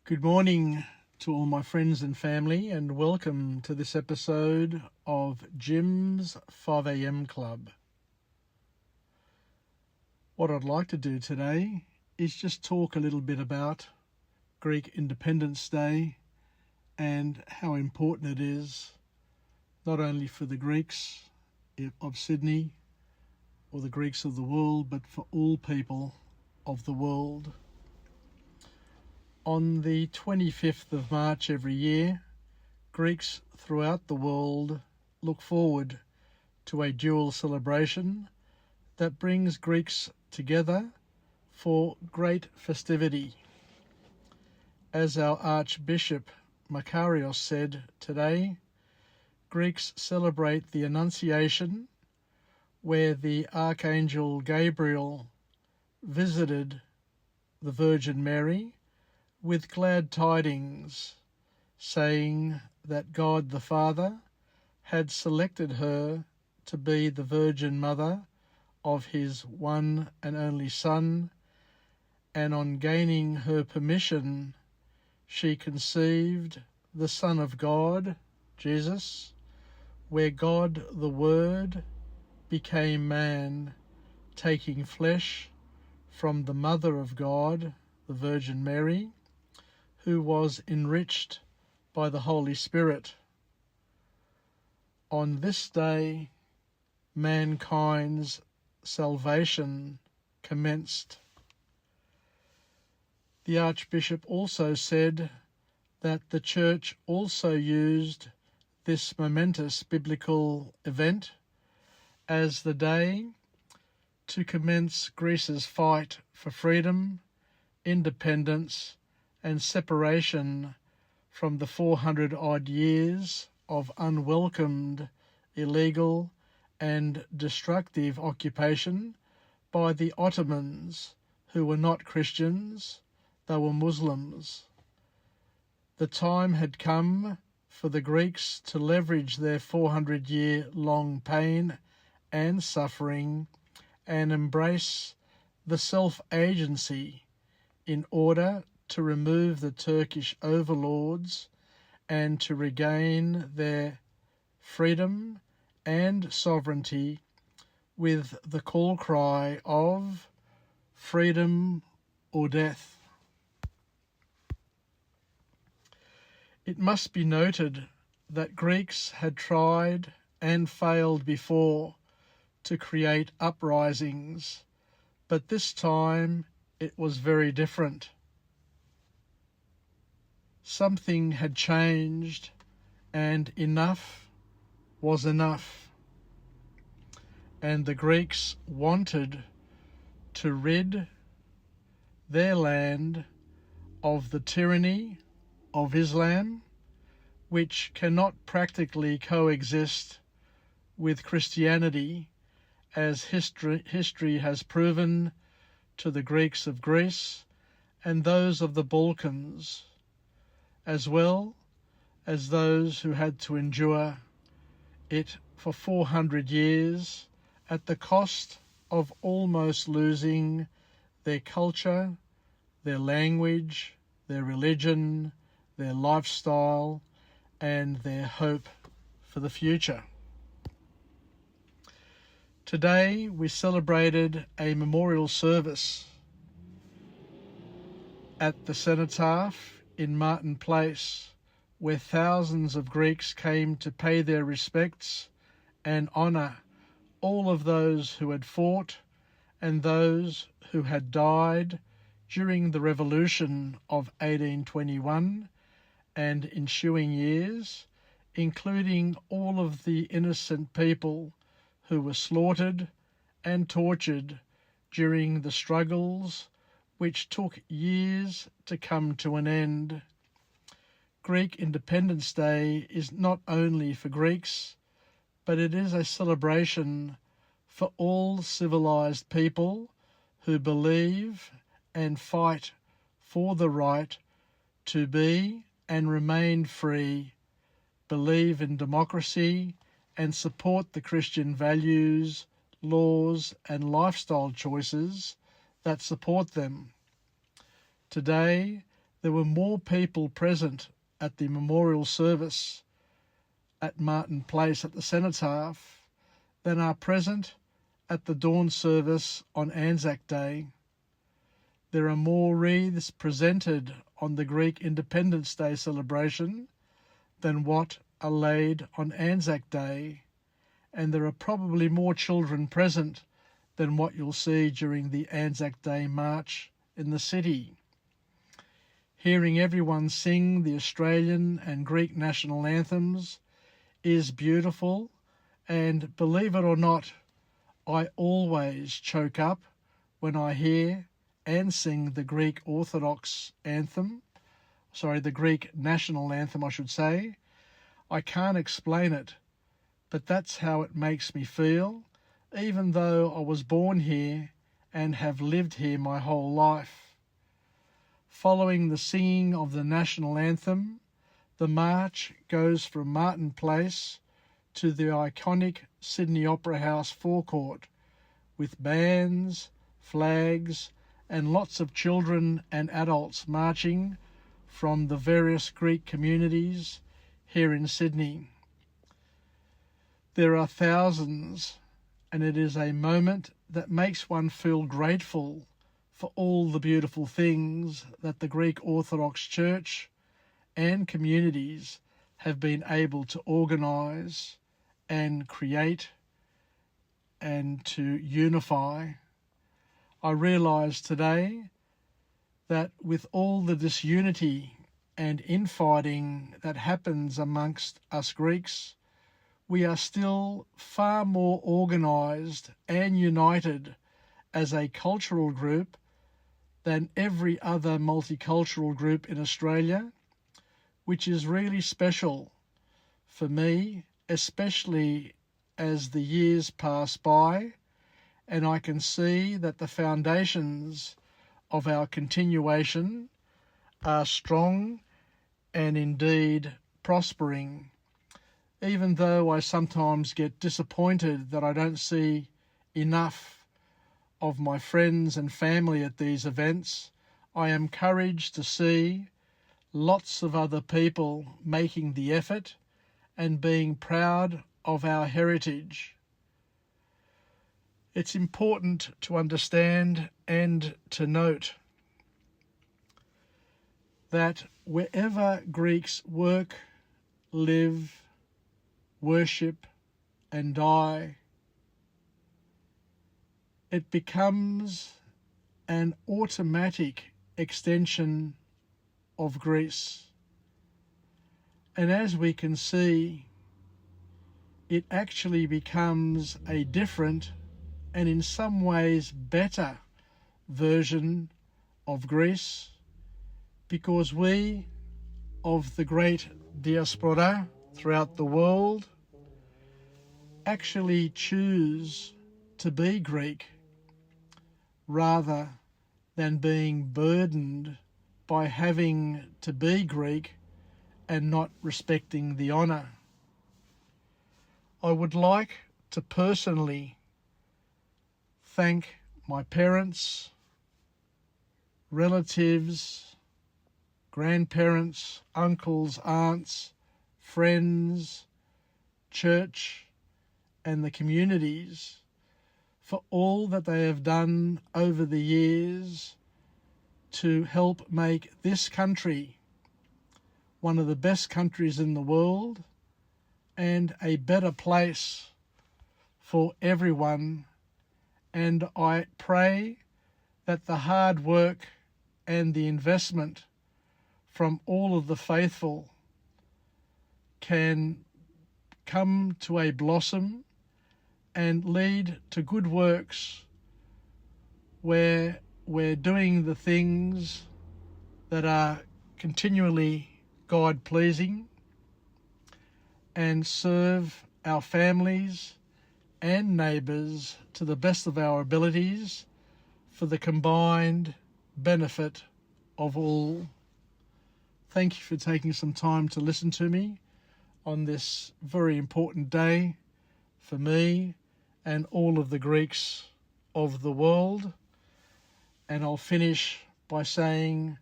Good morning to all my friends and family, and welcome to this episode of Jim's 5am Club. What I'd like to do today is just talk a little bit about Greek Independence Day and how important it is, not only for the Greeks of Sydney or the Greeks of the world, but for all people of the world. On the 25th of March every year, Greeks throughout the world look forward to a dual celebration that brings Greeks together for great festivity. As our Archbishop Makarios said today, Greeks celebrate the Annunciation, where the Archangel Gabriel visited the Virgin Mary with glad tidings, saying that God the Father had selected her to be the Virgin Mother of his one and only Son, and on gaining her permission, she conceived the Son of God, Jesus, where God the Word became man, taking flesh from the Mother of God, the Virgin Mary, who was enriched by the Holy Spirit. On this day, mankind's salvation commenced. The Archbishop also said that the Church also used this momentous biblical event as the day to commence Greece's fight for freedom, independence, and separation from the 400-odd years of unwelcomed, illegal, and destructive occupation by the Ottomans, who were not Christians, they were Muslims. The time had come for the Greeks to leverage their 400-year-long pain and suffering and embrace the self-agency in order to remove the Turkish overlords and to regain their freedom and sovereignty with the call cry of freedom or death. It must be noted that Greeks had tried and failed before to create uprisings, but this time it was very different. Something had changed, and enough was enough. And the Greeks wanted to rid their land of the tyranny of Islam, which cannot practically coexist with Christianity, as history has proven to the Greeks of Greece and those of the Balkans, as well as those who had to endure it for 400 years at the cost of almost losing their culture, their language, their religion, their lifestyle, and their hope for the future. Today we celebrated a memorial service at the Cenotaph in Martin Place, where thousands of Greeks came to pay their respects and honour all of those who had fought and those who had died during the Revolution of 1821 and ensuing years, including all of the innocent people who were slaughtered and tortured during the struggles which took years to come to an end. Greek Independence Day is not only for Greeks, but it is a celebration for all civilized people who believe and fight for the right to be and remain free, believe in democracy, and support the Christian values, laws, and lifestyle choices that support them. Today, There were more people present at the memorial service at Martin Place at the Cenotaph than are present at the dawn service on Anzac Day. There are more wreaths presented on the Greek Independence Day celebration than what are laid on Anzac Day, and there are probably more children present than what you'll see during the Anzac Day march in the city. Hearing everyone sing the Australian and Greek national anthems is beautiful, and believe it or not, I always choke up when I hear and sing the Greek Orthodox anthem, the Greek national anthem, I should say. I can't explain it, but that's how it makes me feel, even though I was born here and have lived here my whole life. Following the singing of the national anthem, the march goes from Martin Place to the iconic Sydney Opera House forecourt, with bands, flags, and lots of children and adults marching from the various Greek communities here in Sydney. There are thousands, and it is a moment that makes one feel grateful for all the beautiful things that the Greek Orthodox Church and communities have been able to organise and create and to unify. I realise today that with all the disunity and infighting that happens amongst us Greeks, we are still far more organised and united as a cultural group than every other multicultural group in Australia, which is really special for me, especially as the years pass by and I can see that the foundations of our continuation are strong and indeed prospering, even though I sometimes get disappointed that I don't see enough of my friends and family at these events. I am encouraged to see lots of other people making the effort and being proud of our heritage. It's important to understand and to note that wherever Greeks work, live, worship, and die, it becomes an automatic extension of Greece. And as we can see, it actually becomes a different and in some ways better version of Greece, because we of the great diaspora throughout the world actually choose to be Greek rather than being burdened by having to be Greek and not respecting the honour. I would like to personally thank my parents, relatives, grandparents, uncles, aunts, friends, church, and the communities for all that they have done over the years to help make this country one of the best countries in the world and a better place for everyone. And I pray that the hard work and the investment from all of the faithful can come to a blossom and lead to good works where we're doing the things that are continually God-pleasing and serve our families and neighbours to the best of our abilities for the combined benefit of all. Thank you for taking some time to listen to me on this very important day for me and all of the Greeks of the world. And I'll finish by saying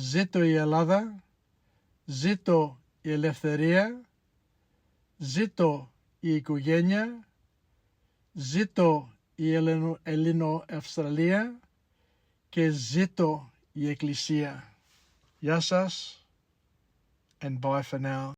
Ζήτω η Ελλάδα, ζήτω η ελευθερία, ζήτω η οικογένεια, ζήτω η Ελληνοαυστραλία και ζήτω η Εκκλησία. Γεια σας and bye for now.